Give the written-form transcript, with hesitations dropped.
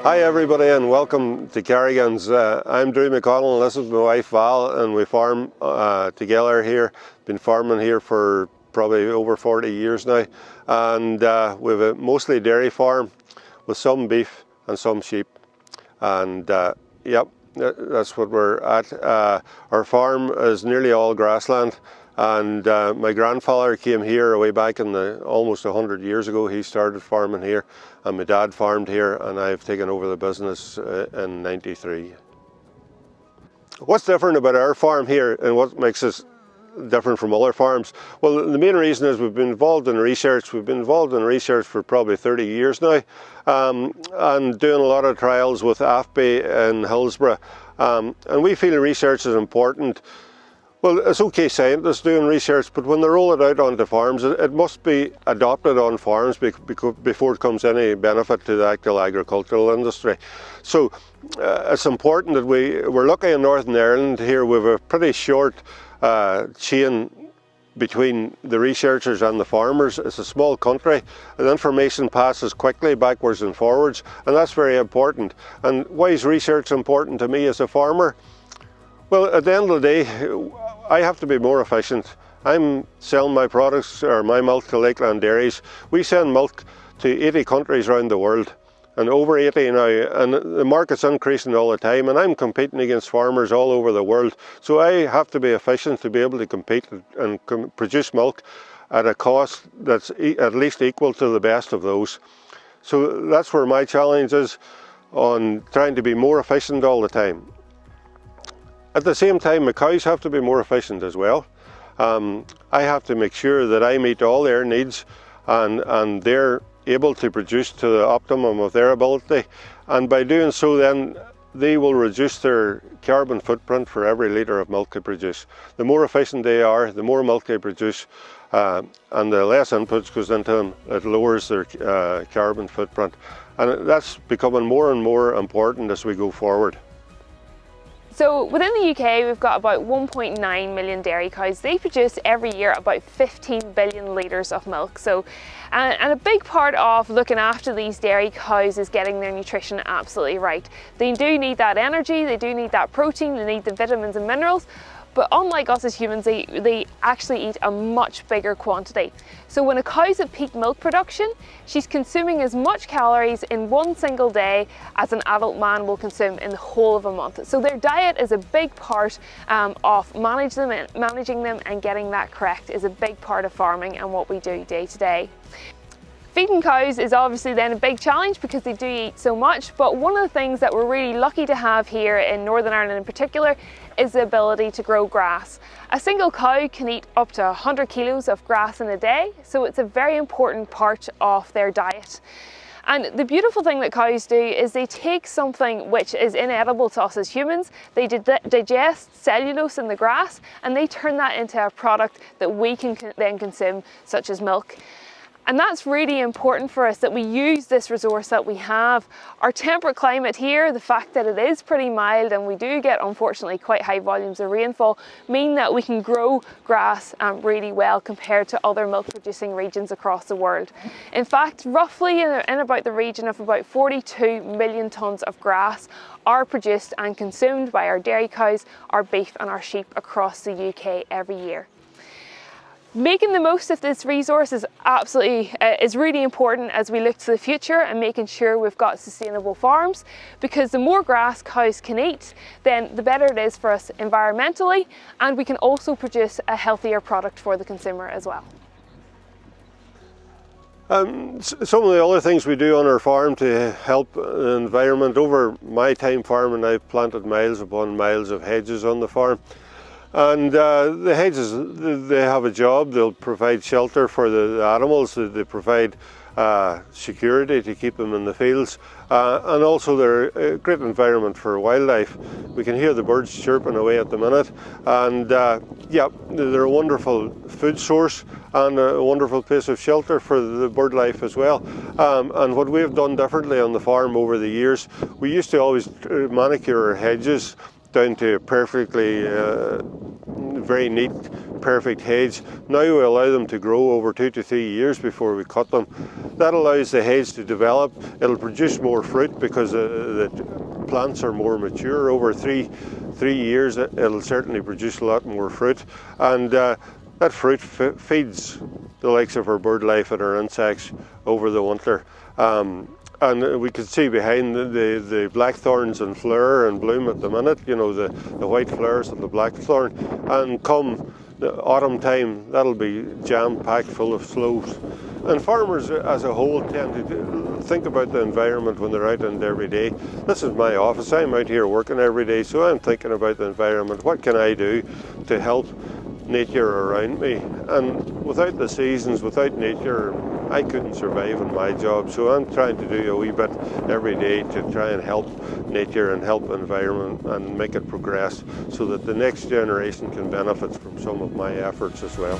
Hi everybody and welcome to Carrigans. I'm Drew McConnell and this is my wife Val, and we farm together here. Been farming here for probably over 40 years now, and we have a mostly dairy farm with some beef and some sheep, and yep, that's what we're at. Our farm is nearly all grassland, and my grandfather came here way back in almost 100 years ago. He started farming here, and my dad farmed here, and I've taken over the business in '93. What's different about our farm here and what makes us different from other farms? Well, the main reason is we've been involved in research. We've been involved in research for probably 30 years now, and doing a lot of trials with AFBI in Hillsborough, and we feel research is important. Well, it's okay scientists doing research, but when they roll it out onto farms, it must be adopted on farms before it comes any benefit to the actual agricultural industry. So it's important that we're lucky in Northern Ireland here. We have a pretty short chain between the researchers and the farmers. It's a small country, and information passes quickly backwards and forwards, and that's very important. And why is research important to me as a farmer? Well, at the end of the day, I have to be more efficient. I'm selling my products or my milk to Lakeland Dairies. We send milk to 80 countries around the world, and over 80 now, and the market's increasing all the time, and I'm competing against farmers all over the world. So I have to be efficient to be able to compete and produce milk at a cost that's at least equal to the best of those. So that's where my challenge is, on trying to be more efficient all the time. At the same time, my cows have to be more efficient as well. I have to make sure that I meet all their needs, and they're able to produce to the optimum of their ability. And by doing so, then they will reduce their carbon footprint for every litre of milk they produce. The more efficient they are, the more milk they produce, and the less inputs goes into them, it lowers their carbon footprint. And that's becoming more and more important as we go forward. So within the UK, we've got about 1.9 million dairy cows. They produce every year about 15 billion litres of milk. So, and a big part of looking after these dairy cows is getting their nutrition absolutely right. They do need that energy, they do need that protein, they need the vitamins and minerals. But unlike us as humans, they actually eat a much bigger quantity. So when a cow's at peak milk production, she's consuming as much calories in one single day as an adult man will consume in the whole of a month. So their diet is a big part of managing them, and getting that correct is a big part of farming and what we do day to day. Feeding cows is obviously then a big challenge because they do eat so much, but one of the things that we're really lucky to have here in Northern Ireland in particular is the ability to grow grass. A single cow can eat up to 100 kilos of grass in a day, so it's a very important part of their diet. And the beautiful thing that cows do is they take something which is inedible to us as humans, they digest cellulose in the grass, and they turn that into a product that we can then consume, such as milk. And that's really important for us, that we use this resource that we have. Our temperate climate here, the fact that it is pretty mild and we do get unfortunately quite high volumes of rainfall, mean that we can grow grass really well compared to other milk producing regions across the world. In fact, roughly in about the region of about 42 million tonnes of grass are produced and consumed by our dairy cows, our beef and our sheep across the UK every year. Making the most of this resource is really important as we look to the future, and making sure we've got sustainable farms, because the more grass cows can eat, then the better it is for us environmentally, and we can also produce a healthier product for the consumer as well. Some of the other things we do on our farm to help the environment: over my time farming, I've planted miles upon miles of hedges on the farm. And the hedges, they have a job. They'll provide shelter for the animals, they provide security to keep them in the fields, and also they're a great environment for wildlife. We can hear the birds chirping away at the minute, and yeah, they're a wonderful food source and a wonderful place of shelter for the bird life as well. And what we've done differently on the farm over the years, we used to always manicure our hedges down to perfectly very neat perfect hedge. Now we allow them to grow over 2 to 3 years before we cut them. That allows the hedge to develop. It'll produce more fruit because the plants are more mature. Over three years it'll certainly produce a lot more fruit, and that fruit feeds the likes of our bird life and our insects over the winter. And we can see behind the blackthorns in flower and bloom at the minute, you know, the white flowers and the blackthorn. And come the autumn time, that'll be jam-packed full of sloes. And farmers as a whole tend to think about the environment when they're out in every day. This is my office. I'm out here working every day, so I'm thinking about the environment. What can I do to help nature around me? And without the seasons, without nature, I couldn't survive in my job. So I'm trying to do a wee bit every day to try and help nature and help the environment and make it progress so that the next generation can benefit from some of my efforts as well.